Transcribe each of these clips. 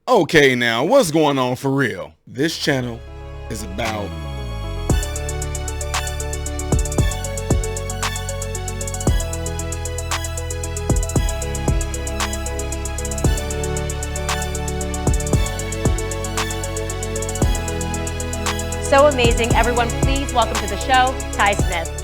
Okay, now what's going on for real? This channel is about So amazing. Everyone, please welcome to the show, Ty Smith.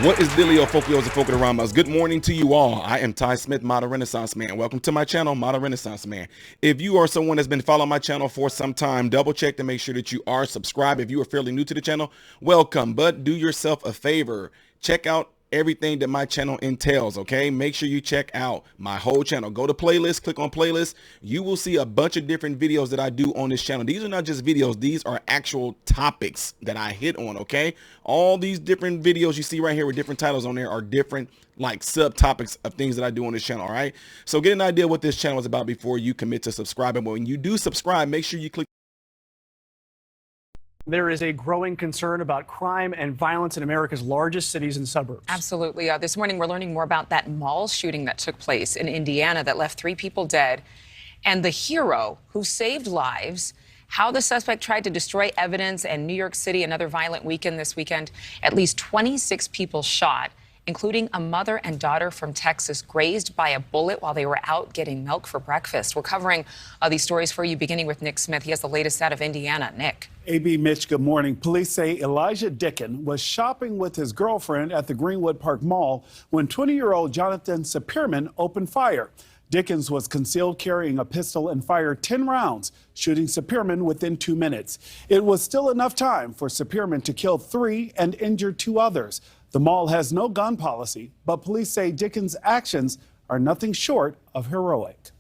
what is Dealio, Fokios, and Folk Rambas. Good morning to you all. I am Ty Smith, Model Renaissance Man. Welcome to my channel, Model Renaissance Man. If you are someone that's been following my channel for some time, double check to make sure that you are subscribed. If you are fairly new to the channel, welcome. But do yourself a favor. Check out everything that my channel entails. Okay, make sure you check out my whole channel. Go to playlist, click on playlist. You will see a bunch of different videos that I do on this channel. These are not just videos, these are actual topics that I hit on. Okay, all these different videos you see right here with different titles on there are different like subtopics of things that I do on this channel. All right, so get an idea what this channel is about before you commit to subscribing. But when you do subscribe, make sure you click. There is a growing concern about crime and violence in America's largest cities and suburbs. Absolutely. This morning, we're learning more about that mall shooting that took place in Indiana that left 3 people dead, and the hero who saved lives, how the suspect tried to destroy evidence, and New York City, another violent weekend this weekend. At least 26 people shot, including a mother and daughter from Texas, grazed by a bullet while they were out getting milk for breakfast. We're covering these stories for you, beginning with Nick Smith. He has the latest out of Indiana. Nick. AB Mitch, good morning. Police say Elijah Dicken was shopping with his girlfriend at the Greenwood Park Mall when 20-year-old Jonathan Sapirman opened fire. Dickens was concealed carrying a pistol and fired 10 rounds, shooting Sapirman within 2 minutes. It was still enough time for Sapirman to kill 3 and injure 2 others. The mall has no gun policy, but police say Dickens' actions are nothing short of heroic.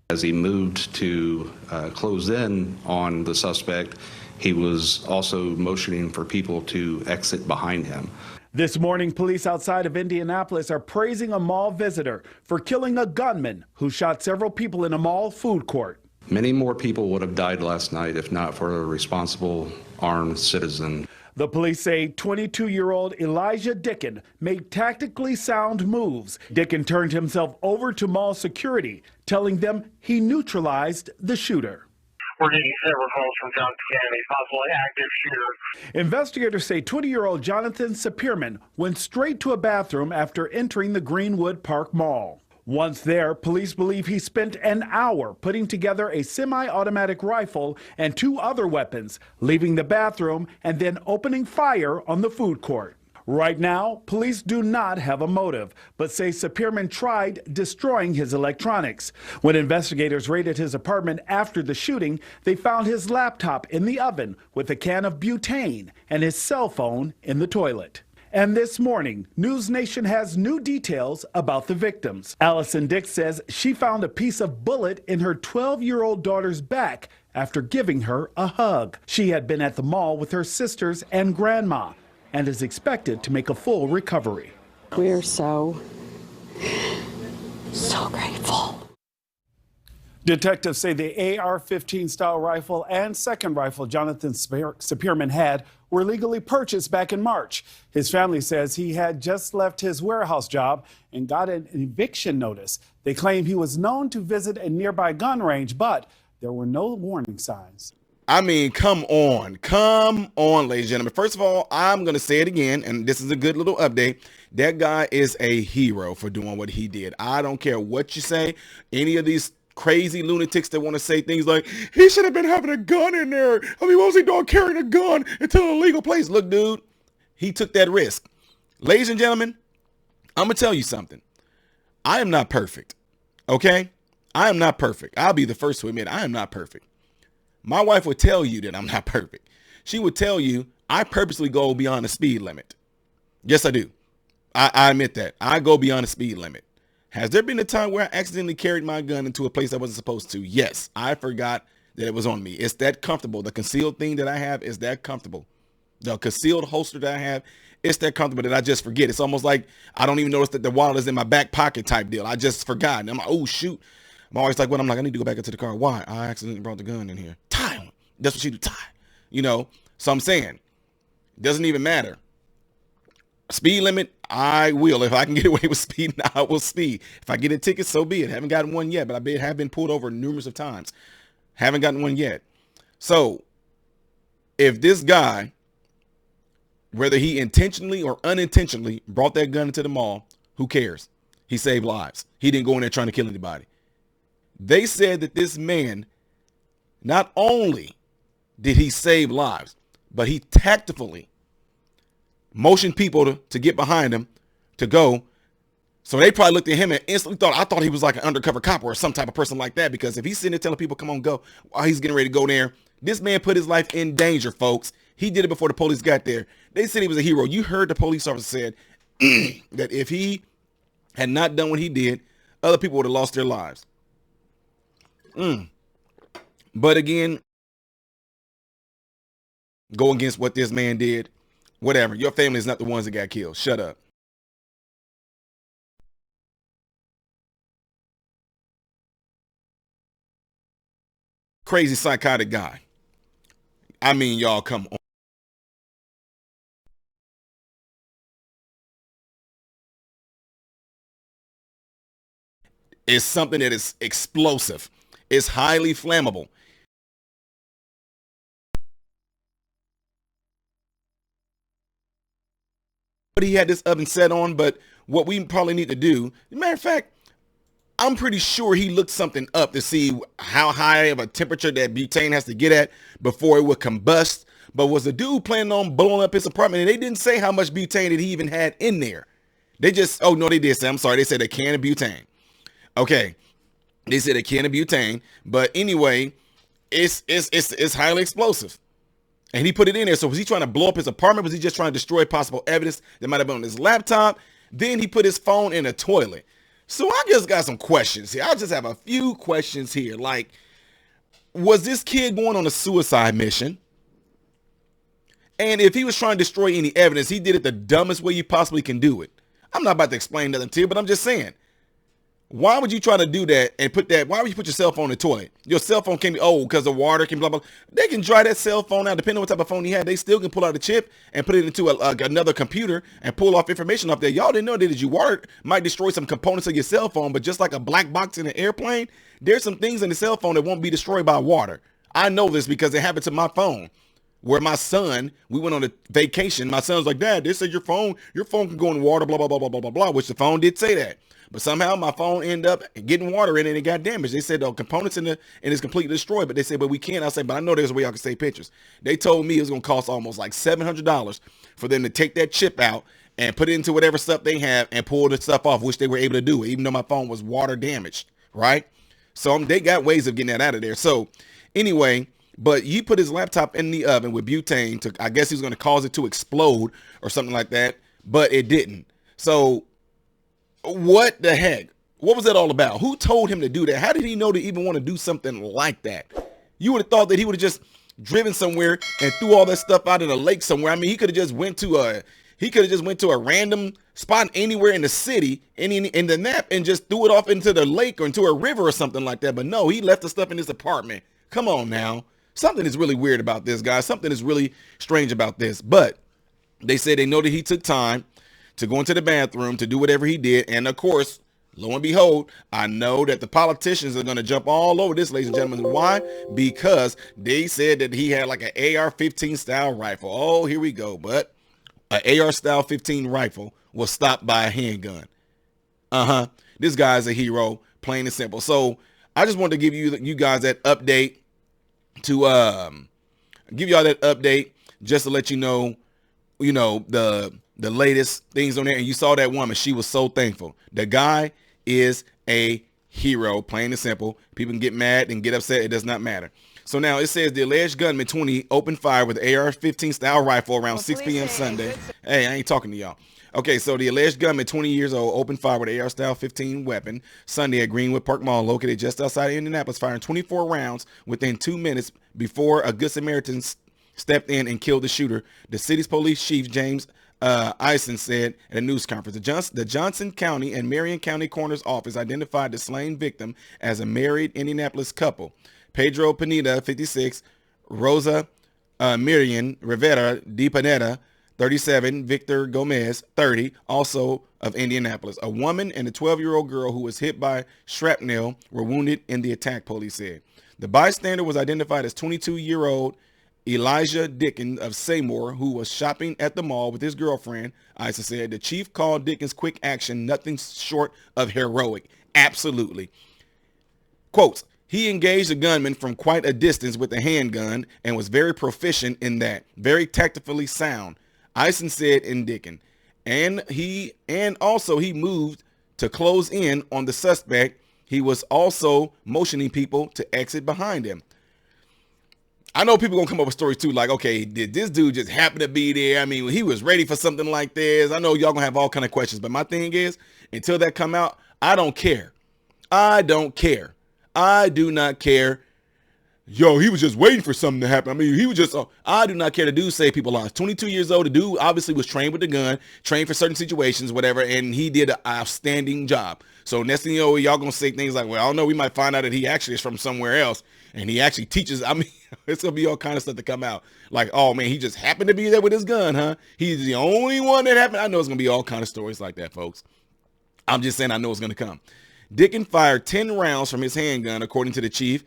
As he moved to close in on the suspect, he was also motioning for people to exit behind him. This morning, police outside of Indianapolis are praising a mall visitor for killing a gunman who shot several people in a mall food court. Many more people would have died last night if not for a responsible armed citizen. The police say 22-year-old Elijah Dicken made tactically sound moves. Dicken turned himself over to mall security, telling them he neutralized the shooter. We're getting several calls from Johnson County, possibly active shooter. Investigators say 20-year-old Jonathan Sapirman went straight to a bathroom after entering the Greenwood Park Mall. Once there, police believe he spent an hour putting together a semi-automatic rifle and 2 other weapons, leaving the bathroom and then opening fire on the food court. Right now, police do not have a motive, but say Sapirman tried destroying his electronics. When investigators raided his apartment after the shooting, they found his laptop in the oven with a can of butane and his cell phone in the toilet. And this morning, News Nation has new details about the victims. Allison Dix says she found a piece of bullet in her 12-year-old daughter's back after giving her a hug. She had been at the mall with her sisters and grandma and is expected to make a full recovery. We're so grateful. Detectives say the AR-15 style rifle and second rifle Jonathan Sapirman had were legally purchased back in March. His family says he had just left his warehouse job and got an eviction notice. They claim he was known to visit a nearby gun range, but there were no warning signs. I mean, come on, ladies and gentlemen. First of all, I'm going to say it again, and this is a good little update. That guy is a hero for doing what he did. I don't care what you say. Any of these crazy lunatics that want to say things like, he should have been having a gun in there. I mean, what was he doing carrying a gun into an illegal place? Look, dude, he took that risk. Ladies and gentlemen, I'm going to tell you something. I am not perfect, okay? I am not perfect. I'll be the first to admit I am not perfect. My wife would tell you that I'm not perfect. She would tell you I purposely go beyond the speed limit. Yes, I do. I admit that. I go beyond the speed limit. Has there been a time where I accidentally carried my gun into a place I wasn't supposed to? Yes, I forgot that it was on me. It's that comfortable. The concealed thing that I have is that comfortable. The concealed holster that I have, it's that comfortable that I just forget. It's almost like I don't even notice that the wallet is in my back pocket type deal. I just forgot. And I'm like, oh, shoot. I'm always like, well, I'm like, I need to go back into the car. Why? I accidentally brought the gun in here. Tie on. That's what she do, tie. You know, so I'm saying, it doesn't even matter. Speed limit, I will. If I can get away with speeding, I will speed. If I get a ticket, so be it. Haven't gotten one yet, but I have been pulled over numerous of times. Haven't gotten one yet. So if this guy, whether he intentionally or unintentionally brought that gun into the mall, who cares? He saved lives. He didn't go in there trying to kill anybody. They said that this man, not only did he save lives, but he tactfully motioned people to get behind him to go. So they probably looked at him and instantly I thought he was like an undercover cop or some type of person like that, because if he's sitting there telling people, come on, go, while he's getting ready to go there, this man put his life in danger, folks. He did it before the police got there. They said he was a hero. You heard the police officer said that if he had not done what he did, other people would have lost their lives. But again, go against what this man did. Whatever. Your family is not the ones that got killed. Shut up. Crazy psychotic guy. I mean, y'all, come on. It's something that is explosive. It's highly flammable. But he had this oven set on, but what we probably need to do, matter of fact, I'm pretty sure he looked something up to see how high of a temperature that butane has to get at before it would combust. But was the dude planning on blowing up his apartment? And they didn't say how much butane that he even had in there. They just, oh no, they did say, I'm sorry, they said a can of butane. Okay, they said a can of butane, but anyway, it's highly explosive. And he put it in there. So was he trying to blow up his apartment? Was he just trying to destroy possible evidence that might have been on his laptop? Then he put his phone in a toilet. So I just got some questions here. I just have a few questions here. Like, was this kid going on a suicide mission? And if he was trying to destroy any evidence, he did it the dumbest way you possibly can do it. I'm not about to explain nothing to you, but I'm just saying. Why would you try to do that and put that? Why would you put your cell phone in the toilet? Your cell phone can be, because the water can blah, blah. They can dry that cell phone out, depending on what type of phone you had. They still can pull out the chip and put it into another computer and pull off information off there. Y'all didn't know that water might destroy some components of your cell phone, but just like a black box in an airplane, there's some things in the cell phone that won't be destroyed by water. I know this because it happened to my phone. Where my son, we went on a vacation. My son's like, Dad, they said your phone can go in water, blah, blah, blah, blah, blah, blah, blah, which the phone did say that. But somehow my phone ended up getting water in it and it got damaged. They said the components in it's completely destroyed, but they said, but we can't. I said, but I know there's a way I can save pictures. They told me it was going to cost almost like $700 for them to take that chip out and put it into whatever stuff they have and pull the stuff off, which they were able to do, even though my phone was water damaged, right? So they got ways of getting that out of there. So anyway, but he put his laptop in the oven with butane I guess he was going to cause it to explode or something like that, but it didn't. So what the heck? What was that all about? Who told him to do that? How did he know to even want to do something like that? You would have thought that he would have just driven somewhere and threw all that stuff out in a lake somewhere. I mean, he could have just went to a random spot anywhere in the city in the nap and just threw it off into the lake or into a river or something like that. But no, he left the stuff in his apartment. Come on now. Something is really weird about this guy. Something is really strange about this. But they say they know that he took time to go into the bathroom to do whatever he did. And of course, lo and behold, I know that the politicians are going to jump all over this, ladies and gentlemen. Why? Because they said that he had like an AR-15 style rifle. Oh, here we go. But an AR style 15 rifle was stopped by a handgun. This guy's a hero, plain and simple. So I just wanted to give you guys that update give y'all that update just to let you know, the latest things on there. And you saw that woman. She was so thankful. The guy is a hero, plain and simple. People can get mad and get upset. It does not matter. So now it says the alleged gunman 20 opened fire with an AR-15 style rifle around 6 p.m. Sunday. Hey, I ain't talking to y'all. Okay, so the alleged gunman, 20 years old, opened fire with an AR style 15 weapon Sunday at Greenwood Park Mall, located just outside of Indianapolis, firing 24 rounds within 2 minutes before a Good Samaritan stepped in and killed the shooter. The city's police chief, James Eisen, said at a news conference. The Johnson County and Marion County Coroner's Office identified the slain victim as a married Indianapolis couple, Pedro Pineda, 56, Rosa Miriam Rivera de Pineda, 37, Victor Gomez, 30, also of Indianapolis. A woman and a 12-year-old girl who was hit by shrapnel were wounded in the attack, police said. The bystander was identified as 22-year-old Elijah Dickens of Seymour, who was shopping at the mall with his girlfriend. Issa said the chief called Dickens' quick action nothing short of heroic. Absolutely. Quotes, he engaged the gunman from quite a distance with a handgun and was very proficient in that. Very tactically sound, Ison said in Dickens. And also he moved to close in on the suspect. He was also motioning people to exit behind him. I know people gonna come up with stories too, like, okay, did this dude just happen to be there? I mean, he was ready for something like this. I know y'all gonna have all kind of questions, but my thing is, until that come out, I don't care. I don't care. I do not care. Yo, he was just waiting for something to happen. I mean, he was just, I do not care. The dude saved people's lives. 22 years old. The dude obviously was trained with the gun, trained for certain situations, whatever, and he did an outstanding job. So next thing you know, y'all going to say things like, well, I don't know, we might find out that he actually is from somewhere else, and he actually teaches. I mean, it's going to be all kind of stuff to come out. Like, oh, man, he just happened to be there with his gun, huh? He's the only one that happened. I know it's going to be all kind of stories like that, folks. I'm just saying I know it's going to come. Dickens fired 10 rounds from his handgun, according to the chief,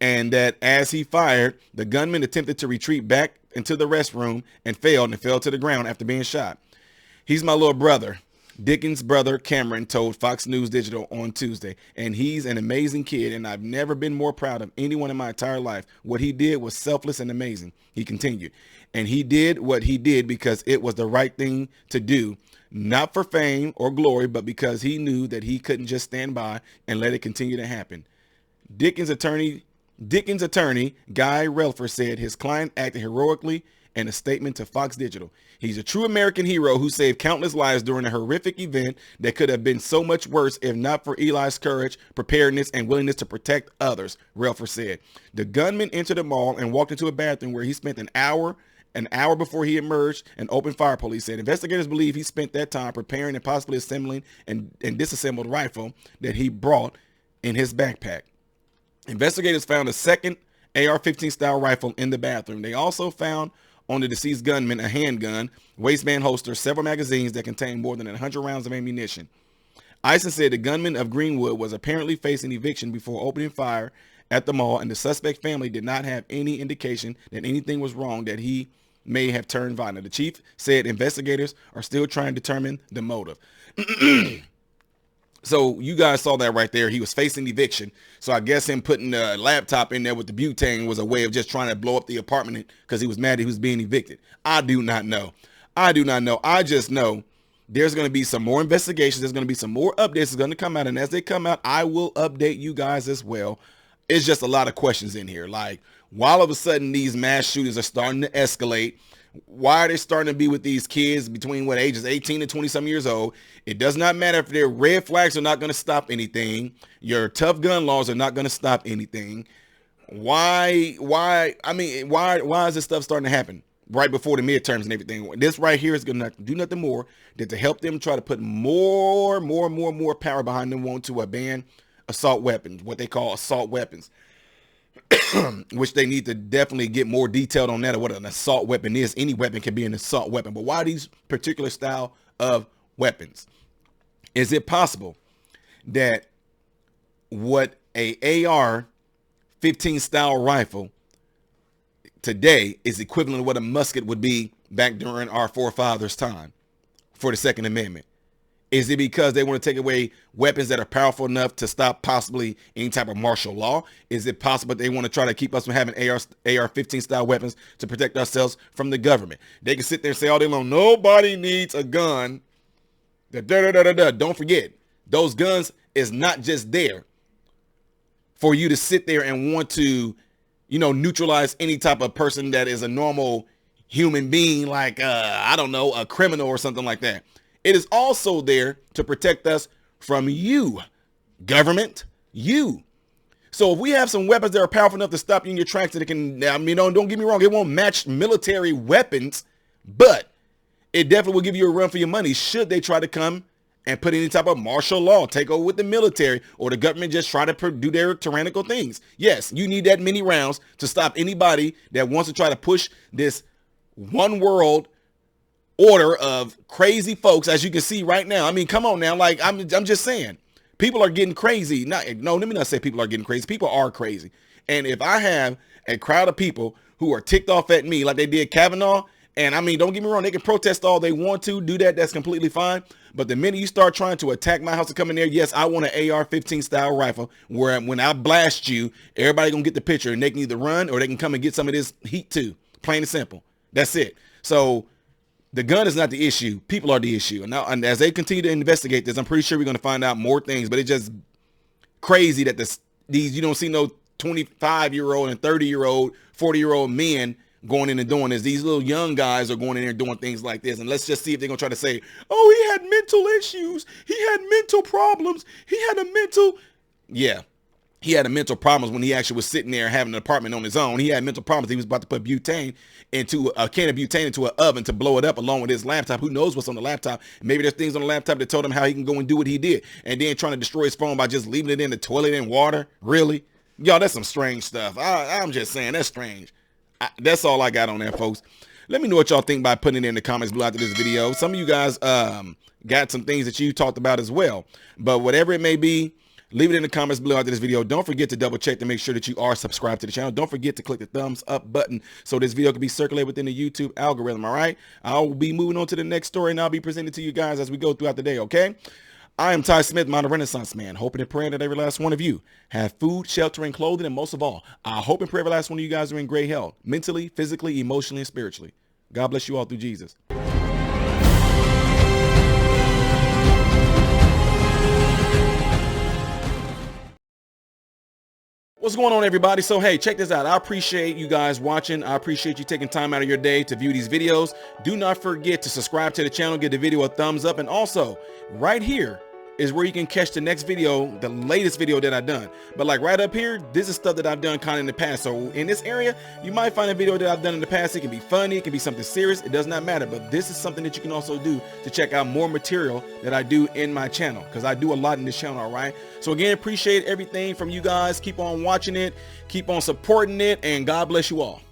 and that as he fired, the gunman attempted to retreat back into the restroom and fell to the ground after being shot. He's my little brother. Dickens' brother Cameron told Fox News Digital on Tuesday, and he's an amazing kid, and I've never been more proud of anyone in my entire life. What he did was selfless and amazing, he continued. And he did what he did because it was the right thing to do, not for fame or glory, but because he knew that he couldn't just stand by and let it continue to happen. Dickens' attorney, Guy Relfer, said his client acted heroically in a statement to Fox Digital. He's a true American hero who saved countless lives during a horrific event that could have been so much worse if not for Eli's courage, preparedness, and willingness to protect others, Relfer said. The gunman entered the mall and walked into a bathroom where he spent an hour before he emerged and opened fire, police said. Investigators believe he spent that time preparing and possibly assembling and disassembled rifle that he brought in his backpack. Investigators found a second AR-15 style rifle in the bathroom. They also found on the deceased gunman a handgun, waistband holster, several magazines that contained more than 100 rounds of ammunition. Ison said the gunman of Greenwood was apparently facing eviction before opening fire at the mall, and the suspect family did not have any indication that anything was wrong, that he may have turned violent. The chief said investigators are still trying to determine the motive. So you guys saw that right there. He was facing eviction. So I guess him putting the laptop in there with the butane was a way of just trying to blow up the apartment because he was mad he was being evicted. I do not know. I just know there's going to be some more investigations. There's going to be some more updates that's going to come out. And as they come out, I will update you guys as well. It's just a lot of questions in here. Like, why all of a sudden these mass shootings are starting to escalate? Why are they starting to be with these kids between ages 18 and 20 some years old? It does not matter if their red flags are not going to stop anything. Your tough gun laws are not going to stop anything. Why is this stuff starting to happen right before the midterms and everything? This right here is going to do nothing more than to help them try to put more power behind them wanting to ban assault weapons, what they call assault weapons. Which they need to definitely get more detailed on that, or what an assault weapon is. Any weapon can be an assault weapon, but why these particular style of weapons? Is it possible that what a AR-15 style rifle today is equivalent to what a musket would be back during our forefathers' time for the Second Amendment? Is it because they want to take away weapons that are powerful enough to stop possibly any type of martial law? Is it possible they want to try to keep us from having AR-15 style weapons to protect ourselves from the government? They can sit there and say all day long, nobody needs a gun. Don't forget, those guns is not just there for you to sit there and want to, neutralize any type of person that is a normal human being, like, I don't know, a criminal or something like that. It is also there to protect us from you, government, you. So if we have some weapons that are powerful enough to stop you in your tracks, that it can, don't get me wrong, it won't match military weapons, but it definitely will give you a run for your money should they try to come and put any type of martial law, take over with the military, or the government just try to do their tyrannical things. Yes, you need that many rounds to stop anybody that wants to try to push this one world order of crazy folks, as you can see right now. I mean, come on now. Like, I'm just saying, people are getting crazy. Let me not say people are getting crazy. People are crazy. And if I have a crowd of people who are ticked off at me like they did Kavanaugh, and I mean, don't get me wrong, they can protest all they want to, do that, that's completely fine. But the minute you start trying to attack my house and come in there, yes, I want an AR-15 style rifle where when I blast you, everybody gonna get the picture and they can either run or they can come and get some of this heat too. Plain and simple. That's it. So the gun is not the issue. People are the issue. And now, and as they continue to investigate this, I'm pretty sure we're going to find out more things, but it's just crazy that these, you don't see no 25-year-old and 30-year-old, 40-year-old men going in and doing this. These little young guys are going in there doing things like this. And let's just see if they're going to try to say, oh, he had mental issues. He had mental problems. He had a mental. Yeah. He had a mental problems when he actually was sitting there having an apartment on his own. He had mental problems. He was about to put butane into a can of butane into an oven to blow it up along with his laptop. Who knows what's on the laptop? Maybe there's things on the laptop that told him how he can go and do what he did. And then trying to destroy his phone by just leaving it in the toilet in water. Really? Y'all, that's some strange stuff. I'm just saying, that's strange. That's all I got on that, folks. Let me know what y'all think by putting it in the comments below after this video. Some of you guys got some things that you talked about as well. But whatever it may be, leave it in the comments below after this video. Don't forget to double check to make sure that you are subscribed to the channel. Don't forget to click the thumbs up button so this video can be circulated within the YouTube algorithm, all right? I'll be moving on to the next story, and I'll be presenting to you guys as we go throughout the day, okay? I am Ty Smith, Modern Renaissance Man, hoping and praying that every last one of you have food, shelter, and clothing, and most of all, I hope and pray every last one of you guys are in great health, mentally, physically, emotionally, and spiritually. God bless you all through Jesus. What's going on, everybody? So, hey, check this out. I appreciate you guys watching. I appreciate you taking time out of your day to view these videos. Do not forget to subscribe to the channel, give the video a thumbs up, and also right here is where you can catch the next video, the latest video that I've done. But like right up here, this is stuff that I've done kind of in the past. So in this area, you might find a video that I've done in the past. It can be funny, it can be something serious. It does not matter. But this is something that you can also do to check out more material that I do in my channel, because I do a lot in this channel, all right? So again, appreciate everything from you guys. Keep on watching it, keep on supporting it, and God bless you all.